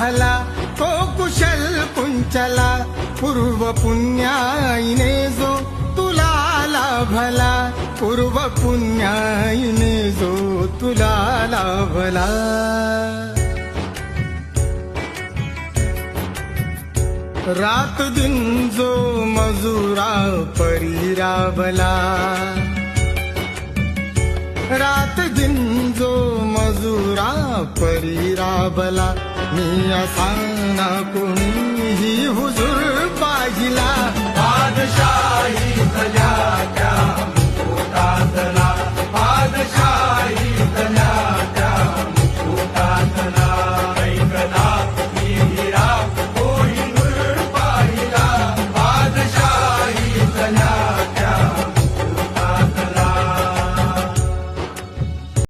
भला तो कुशल कुंचला पूर्व पुण्याईने जो तुला लाभला पूर्व पुण्याईने जो तुला लाभला रात दिन जो मजुरा परी राबला रात दिन जो मजुरा परी राबला मी असा ना कोणीही हुजूर पाहिला बादशाही झाल्या त्या मुकुटातला बादशाही